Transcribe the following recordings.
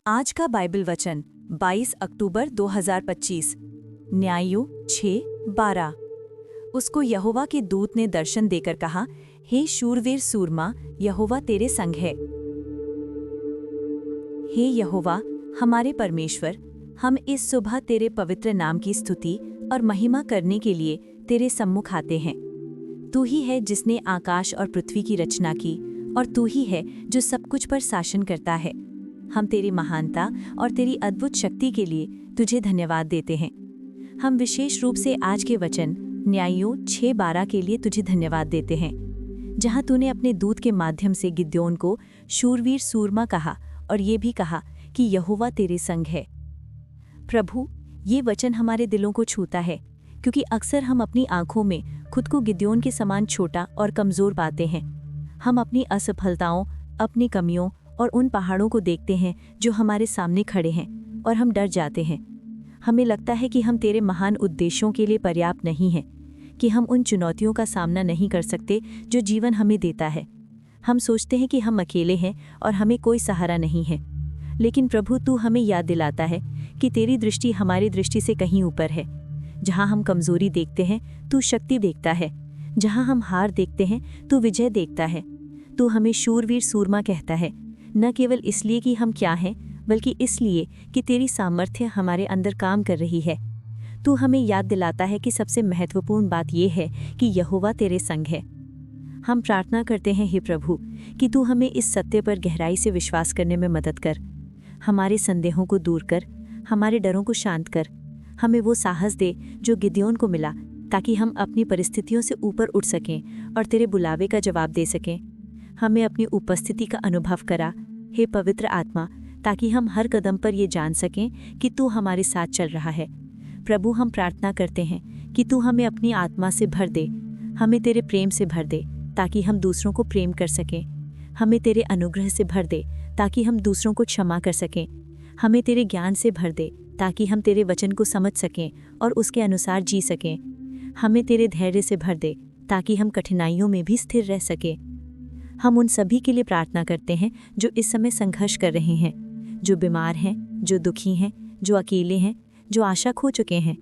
आज का बाइबल वचन 22 अक्टूबर 2025। न्यायियों 6:12। उसको यहोवा के दूत ने दर्शन देकर कहा, हे शूरवीर सूरमा, यहोवा तेरे संग है। हे यहोवा हमारे परमेश्वर, हम इस सुबह तेरे पवित्र नाम की स्तुति और महिमा करने के लिए तेरे सम्मुख आते हैं। तू ही है जिसने आकाश और पृथ्वी की रचना की, और तू ही है जो सब कुछ पर शासन करता है। हम तेरी महानता और तेरी अद्भुत शक्ति के लिए तुझे धन्यवाद देते हैं। हम विशेष रूप से आज के वचन न्यायियों 6:12 के लिए तुझे धन्यवाद देते हैं, जहां तूने अपने दूत के माध्यम से गिद्योन को शूरवीर सूरमा कहा और ये भी कहा कि यहोवा तेरे संग है। प्रभु, ये वचन हमारे दिलों को छूता है, क्योंकि अक्सर हम अपनी आंखों में खुद को गिद्योन के समान छोटा और कमज़ोर पाते हैं। हम अपनी असफलताओं, अपनी कमियों और उन पहाड़ों को देखते हैं जो हमारे सामने खड़े हैं, और हम डर जाते हैं। हमें लगता है कि हम तेरे महान उद्देश्यों के लिए पर्याप्त नहीं हैं, कि हम उन चुनौतियों का सामना नहीं कर सकते जो जीवन हमें देता है। हम सोचते हैं कि हम अकेले हैं और हमें कोई सहारा नहीं है। लेकिन प्रभु, तू हमें याद दिलाता है कि तेरी दृष्टि हमारी दृष्टि से कहीं ऊपर है। जहाँ हम कमज़ोरी देखते हैं, तू शक्ति देखता है। जहाँ हम हार देखते हैं, तू विजय देखता है। तू हमें शूरवीर सूरमा कहता है, न केवल इसलिए कि हम क्या हैं, बल्कि इसलिए कि तेरी सामर्थ्य हमारे अंदर काम कर रही है। तू हमें याद दिलाता है कि सबसे महत्वपूर्ण बात यह है कि यहोवा तेरे संग है। हम प्रार्थना करते हैं, हे प्रभु, कि तू हमें इस सत्य पर गहराई से विश्वास करने में मदद कर। हमारे संदेहों को दूर कर, हमारे डरों को शांत कर। हमें वो साहस दे जो गिद्योन को मिला, ताकि हम अपनी परिस्थितियों से ऊपर उठ सकें और तेरे बुलावे का जवाब दे सकें। हमें अपनी उपस्थिति का अनुभव करा, हे पवित्र आत्मा, ताकि हम हर कदम पर ये जान सकें कि तू हमारे साथ चल रहा है। प्रभु, हम प्रार्थना करते हैं कि तू हमें अपनी आत्मा से भर दे, हमें तेरे प्रेम से भर दे, ताकि हम दूसरों को प्रेम कर सकें। हमें तेरे अनुग्रह से भर दे, ताकि हम दूसरों को क्षमा कर सकें। हमें तेरे ज्ञान से भर दे, ताकि हम तेरे वचन को समझ सकें और उसके अनुसार जी सकें। हमें तेरे धैर्य से भर दे, ताकि हम कठिनाइयों में भी स्थिर रह सकें। हम उन सभी के लिए प्रार्थना करते हैं जो इस समय संघर्ष कर रहे हैं, जो बीमार हैं, जो दुखी हैं, जो अकेले हैं, जो आशा खो चुके हैं।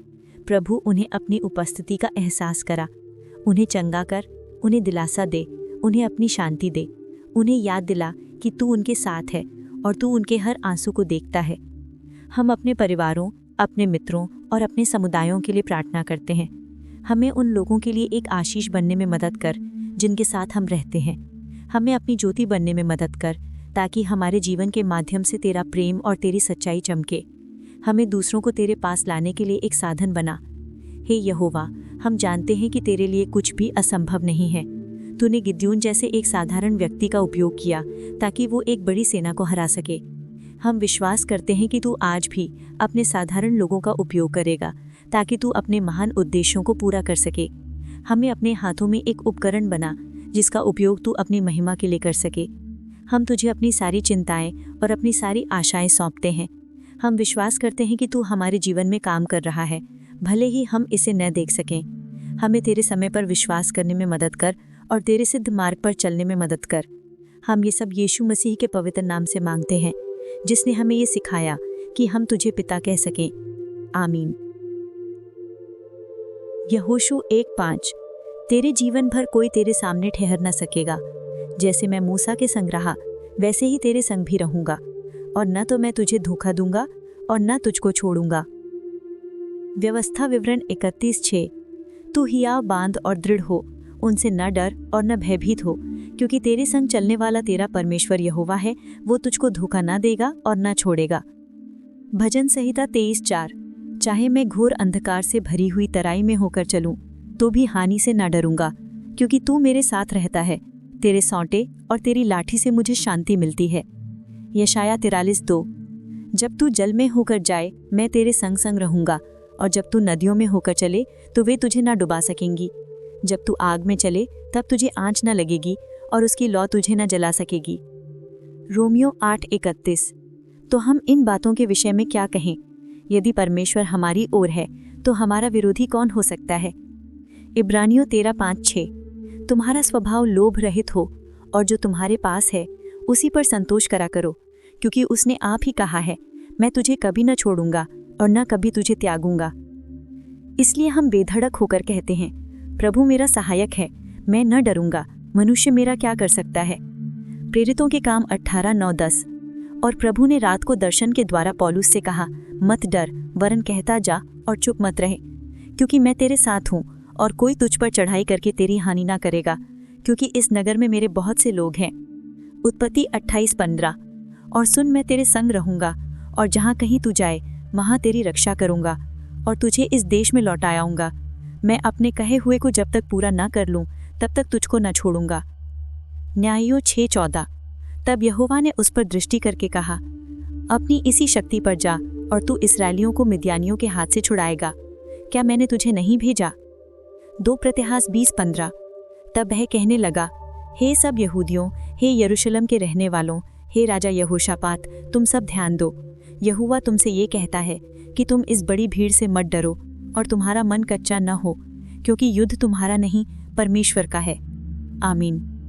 प्रभु, उन्हें अपनी उपस्थिति का एहसास करा। उन्हें चंगा कर, उन्हें दिलासा दे, उन्हें अपनी शांति दे। उन्हें याद दिला कि तू उनके साथ है और तू उनके हर आंसू को देखता है। हम अपने परिवारों, अपने मित्रों और अपने समुदायों के लिए प्रार्थना करते हैं। हमें उन लोगों के लिए एक आशीष बनने में मदद कर जिनके साथ हम रहते हैं। हमें अपनी ज्योति बनने में मदद कर, ताकि हमारे जीवन के माध्यम से तेरा प्रेम और तेरी सच्चाई चमके। हमें दूसरों को तेरे पास लाने के लिए एक साधन बना। हे यहोवा, हम जानते हैं कि तेरे लिए कुछ भी असंभव नहीं है। तूने गिद्योन जैसे एक साधारण व्यक्ति का उपयोग किया ताकि वो एक बड़ी सेना को हरा सके। हम विश्वास करते हैं कि तू आज भी अपने साधारण लोगों का उपयोग करेगा, ताकि तू अपने महान उद्देश्यों को पूरा कर सके। हमें अपने हाथों में एक उपकरण बना, जिसका उपयोग तू अपनी महिमा के लिए कर सके। हम तुझे अपनी सारी चिंताएं और अपनी सारी आशाएं सौंपते हैं। हम विश्वास करते हैं कि तू हमारे जीवन में काम कर रहा है, भले ही हम इसे न देख सकें। हमें तेरे समय पर विश्वास करने में मदद कर और तेरे सिद्ध मार्ग पर चलने में मदद कर। हम ये सब यीशु मसीह के पवित्र नाम से मांगते हैं, जिसने हमें ये सिखाया कि हम तुझे पिता कह सकें। आमीन। यहोशू 1:5। तेरे जीवन भर कोई तेरे सामने ठहर न सकेगा। जैसे मैं मूसा के संग रहा, वैसे ही तेरे संग भी रहूंगा, और न तो मैं तुझे धोखा दूंगा और न तुझको छोड़ूंगा। व्यवस्था विवरण 31:6। तू हियाव बांध और दृढ़ हो, उनसे न डर और न भयभीत हो, क्योंकि तेरे संग चलने वाला तेरा परमेश्वर यहोवा है। वो तुझको धोखा न देगा और न छोड़ेगा। भजन संहिता 23:4। चाहे मैं घोर अंधकार से भरी हुई तराई में होकर चलूं, तो भी हानि से ना डरूंगा, क्योंकि तू मेरे साथ रहता है। तेरे सौंटे और तेरी लाठी से मुझे शांति मिलती है। यशाया 43:2। जब तू जल में होकर जाए, मैं तेरे संग संग रहूंगा, और जब तू नदियों में होकर चले, तो वे तुझे ना डुबा सकेंगी। जब तू आग में चले, तब तुझे आंच न लगेगी, और उसकी लौ तुझे न जला सकेगी। रोमियो 8:31। तो हम इन बातों के विषय में क्या कहें? यदि परमेश्वर हमारी ओर है, तो हमारा विरोधी कौन हो सकता है? इब्रानियों 13:5-6। तुम्हारा स्वभाव लोभ रहित हो, और जो तुम्हारे पास है उसी पर संतोष करा करो, क्योंकि उसने आप ही कहा है, मैं तुझे कभी न छोड़ूंगा और न कभी तुझे त्यागूंगा। इसलिए हम बेधड़क होकर कहते हैं, प्रभु मेरा सहायक है, मैं न डरूंगा, मनुष्य मेरा क्या कर सकता है। प्रेरितों के काम 18:9-10। और प्रभु ने रात को दर्शन के द्वारा पौलुस से कहा, मत डर, वरन कहता जा और चुप मत रहे, क्योंकि मैं तेरे साथ हूँ और कोई तुझ पर चढ़ाई करके तेरी हानि ना करेगा, क्योंकि इस नगर में मेरे बहुत से लोग हैं। उत्पत्ति 28:15। और सुन, मैं तेरे संग रहूंगा और जहाँ कहीं तू जाए वहाँ तेरी रक्षा करूंगा और तुझे इस देश में लौटा आऊंगा। मैं अपने कहे हुए को जब तक पूरा ना कर लूँ तब तक तुझको न छोड़ूंगा। न्यायों 6:14। तब यहोवा ने उस पर दृष्टि करके कहा, अपनी इसी शक्ति पर जा और तू इस्राएलियों को मिद्यानियों के हाथ से छुड़ाएगा। क्या मैंने तुझे नहीं भेजा? 2 प्रतिहास 20:15। तब वह कहने लगा, हे सब यहूदियों, हे यरूशलेम के रहने वालों, हे राजा यहोशापात, तुम सब ध्यान दो। यहोवा तुमसे ये कहता है कि तुम इस बड़ी भीड़ से मत डरो और तुम्हारा मन कच्चा न हो, क्योंकि युद्ध तुम्हारा नहीं परमेश्वर का है। आमीन।